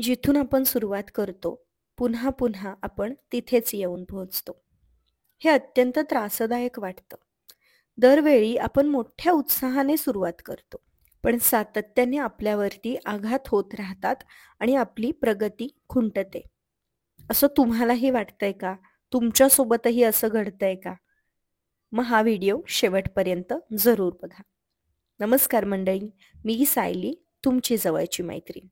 जिथून आपण सुरुवात करतो, पुन्हा पुन्हा आपण तिथेच येऊन पोहोचतो. हे अत्यंत त्रासदायक वाटतं. दरवेळी आपण मोठ्या उत्साहाने सुरुवात करतो, पण सातत्याने आपल्यावरती आघात होत राहतात आणि आपली प्रगती खुंटते. असं तुम्हालाही वाटतंय का? तुमच्यासोबतही असं घडतंय का? मग हा व्हिडिओ शेवटपर्यंत जरूर बघा. नमस्कार मंडळी, मी सायली, तुमची जवळची मैत्रीण.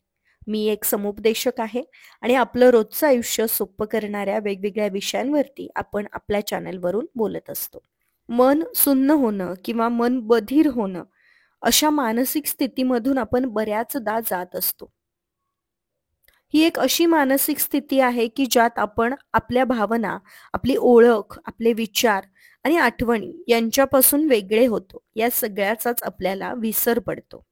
मी एक समुपदेशक आहे आणि आपलं रोजचं आयुष्य सोपं करणाऱ्या वेगवेगळ्या विषयांवरती आपण आपल्या चॅनलवरून बोलत असतो. मन सुन्न होणं किंवा मन बधीर होणं अशा मानसिक स्थितीमधून आपण बऱ्याचदा जात असतो. ही एक अशी मानसिक स्थिती आहे की ज्यात आपण आपल्या भावना, आपली ओळख, आपले विचार आणि आठवणी यांच्यापासून वेगळे होतो. या सगळ्याचाच आपल्याला विसर पडतो.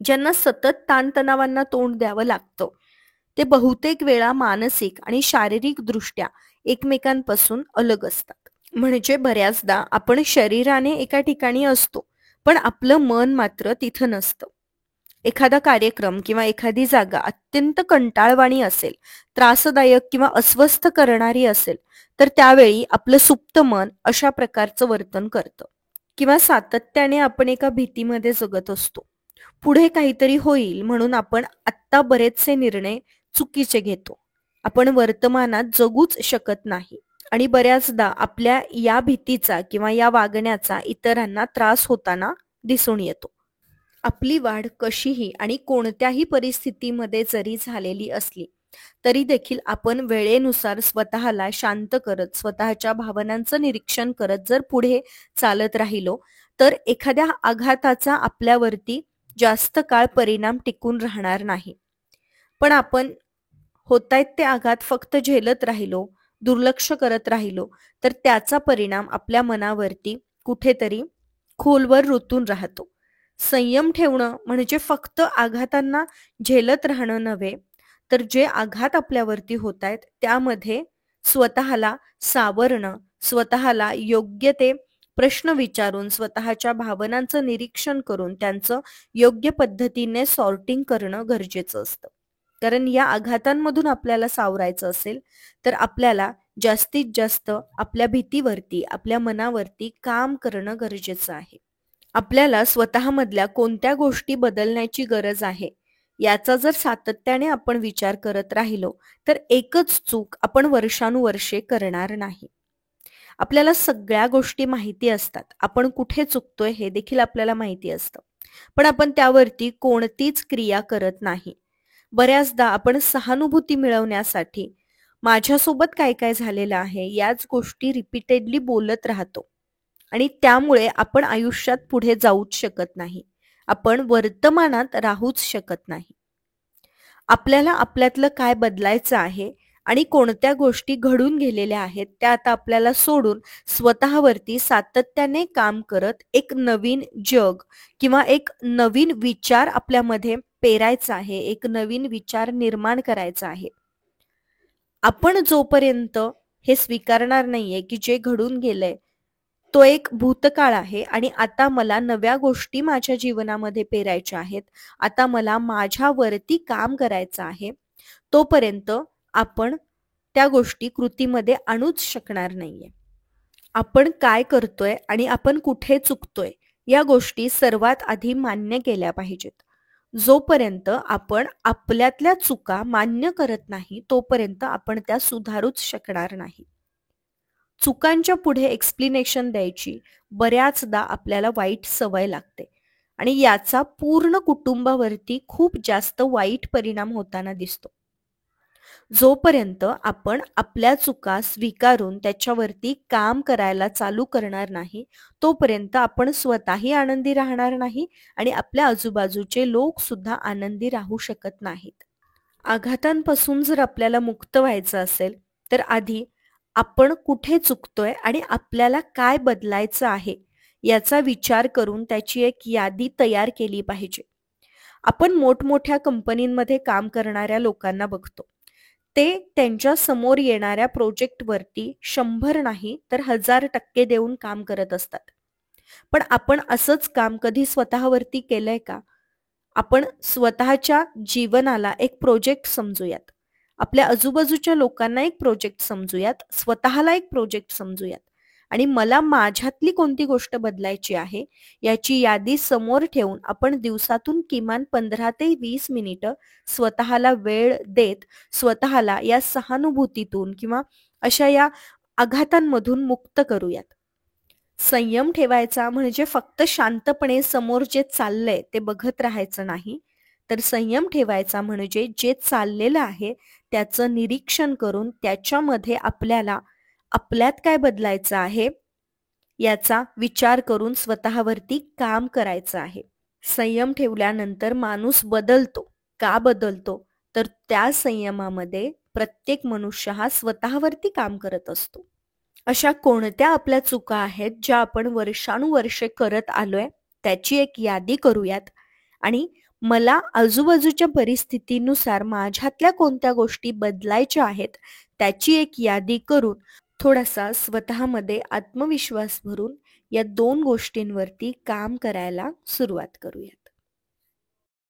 ज्यांना सतत ताणतणावांना तोंड द्यावं लागतं, ते बहुतेक वेळा मानसिक आणि शारीरिक दृष्ट्या एकमेकांपासून अलग असतात. म्हणजे बऱ्याचदा आपण शरीराने एका ठिकाणी असतो, पण आपलं मन मात्र तिथं नसतं. एखादा कार्यक्रम किंवा एखादी जागा अत्यंत कंटाळवाणी असेल, त्रासदायक किंवा अस्वस्थ करणारी असेल, तर त्यावेळी आपलं सुप्त मन अशा प्रकारचं वर्तन करतं. किंवा सातत्याने आपण एका भीतीमध्ये जगत असतो. पुढे काहीतरी होईल म्हणून आपण आत्ता बरेचसे निर्णय चुकीचे घेतो. आपण वर्तमानात जगूच शकत नाही आणि बऱ्याचदा आपल्या या भीतीचा किंवा या वागण्याचा इतरांना त्रास होताना दिसून येतो. आपली वाढ कशीही आणि कोणत्याही परिस्थितीमध्ये जरी झालेली असली, तरी देखील आपण वेळेनुसार स्वतःला शांत करत, स्वतःच्या भावनांचं निरीक्षण करत जर पुढे चालत राहिलो, तर एखाद्या आघाताचा आपल्यावरती जास्त काळ परिणाम टिकून राहणार नाही. पण आपण होतायत ते आघात फक्त झेलत राहिलो, दुर्लक्ष करत राहिलो, तर त्याचा परिणाम आपल्या मनावरती कुठेतरी खोलवर रुतून राहतो. संयम ठेवणं म्हणजे फक्त आघातांना झेलत राहणं नव्हे, तर जे आघात आपल्यावरती होत आहेत त्यामध्ये स्वतःला सावरणं, स्वतःला योग्य ते प्रश्न विचारून, स्वतःच्या भावनांचं निरीक्षण करून त्यांचं योग्य पद्धतीने सॉर्टिंग करणं गरजेचं असतं. कारण या आघातांमधून आपल्याला सावरायचं असेल, तर आपल्याला जास्तीत जास्त आपल्या भीतीवरती, आपल्या मनावरती काम करणं गरजेचं आहे. आपल्याला स्वतःमधल्या कोणत्या गोष्टी बदलण्याची गरज आहे, याचा जर सातत्याने आपण विचार करत राहिलो, तर एकच चूक आपण वर्षानुवर्षे करणार नाही. आपल्याला सगळ्या गोष्टी माहिती असतात. आपण कुठे चुकतोय हे देखील आपल्याला माहिती असतं. पण आपण त्यावरती कोणतीच क्रिया करत नाही. बऱ्याचदा आपण सहानुभूती मिळवण्यासाठी माझ्यासोबत काय काय झालेलं आहे याच गोष्टी रिपीटेडली बोलत राहतो. आणि त्यामुळे आपण आयुष्यात पुढे जाऊच शकत नाही. आपण वर्तमानात राहूच शकत नाही. आपल्याला आपल्यातलं काय बदलायचं आहे आणि कोणत्या गोष्टी घडून गेलेल्या आहेत त्या आता आपल्याला सोडून स्वतःवरती सातत्याने काम करत एक नवीन जग किंवा एक नवीन विचार आपल्यामध्ये पेरायचा आहे, एक नवीन विचार निर्माण करायचा आहे. आपण जोपर्यंत हे स्वीकारणार नाहीये की जे घडून गेलंय तो एक भूतकाळ आहे आणि आता मला नव्या गोष्टी माझ्या जीवनामध्ये पेरायच्या आहेत. आता मला माझ्यावरती काम करायचं आहे. तोपर्यंत आपण त्या गोष्टी कृतीमध्ये आणूच शकणार नाहीये. आपण काय करतोय आणि आपण कुठे चुकतोय या गोष्टी सर्वात आधी मान्य केल्या पाहिजेत. जोपर्यंत आपण आपल्यातल्या चुका मान्य करत नाही, तोपर्यंत आपण त्या सुधारूच शकणार नाही. चुकांच्या पुढे एक्सप्लेनेशन द्यायची बऱ्याचदा आपल्याला वाईट सवय लागते आणि याचा पूर्ण कुटुंबावरती खूप जास्त वाईट परिणाम होताना दिसतो. जोपर्यंत आपण आपल्या चुका स्वीकारून त्याच्यावरती काम करायला चालू करणार नाही, तोपर्यंत आपण स्वतःही आनंदी राहणार नाही आणि आपल्या आजूबाजूचे लोक सुद्धा आनंदी राहू शकत नाहीत. आघातांपासून जर आपल्याला मुक्त व्हायचं असेल, तर आधी आपण कुठे चुकतोय आणि आपल्याला काय बदलायचं आहे याचा विचार करून त्याची एक यादी तयार केली पाहिजे. आपण मोठमोठ्या कंपनींमध्ये काम करणाऱ्या लोकांना बघतो. ते त्यांच्या समोर येणाऱ्या प्रोजेक्टवरती 100 नाही तर 1000% देऊन काम करत असतात. पण आपण असंच काम कधी स्वतःवरती केलंय का? आपण स्वतःच्या जीवनाला एक प्रोजेक्ट समजूयात. आपल्या आजूबाजूच्या लोकांना एक प्रोजेक्ट समजूयात, स्वतःला एक प्रोजेक्ट समजूयात आणि मला माझ्यातली कोणती गोष्ट बदलायची आहे याची यादी समोर ठेवून आपण दिवसातून किमान 15 ते 20 मिनिटं स्वतःला वेळ देत स्वतःला या सहानुभूतीतून किंवा अशा या आघातांमधून मुक्त करूयात. संयम ठेवायचा म्हणजे फक्त शांतपणे समोर जे चाललंय ते बघत राहायचं नाही, तर संयम ठेवायचा म्हणजे जे चाललेलं आहे त्याचं निरीक्षण करून त्याच्यामध्ये आपल्याला आपल्यात काय बदलायचं आहे याचा विचार करून स्वतःवरती काम करायचं आहे. संयम ठेवल्यानंतर माणूस बदलतो. का बदलतो? तर त्या संयमामध्ये प्रत्येक मनुष्य हा स्वतःवरती काम करत असतो. अशा कोणत्या आपल्या चुका आहेत ज्या आपण वर्षानुवर्षे करत आलोय त्याची एक यादी करूयात आणि मला आजूबाजूच्या परिस्थितीनुसार माझ्यातल्या कोणत्या गोष्टी बदलायच्या आहेत त्याची एक यादी करून थोडासा स्वतःमध्ये आत्मविश्वास भरून या 2 गोष्टींवरती काम करायला सुरुवात करूया.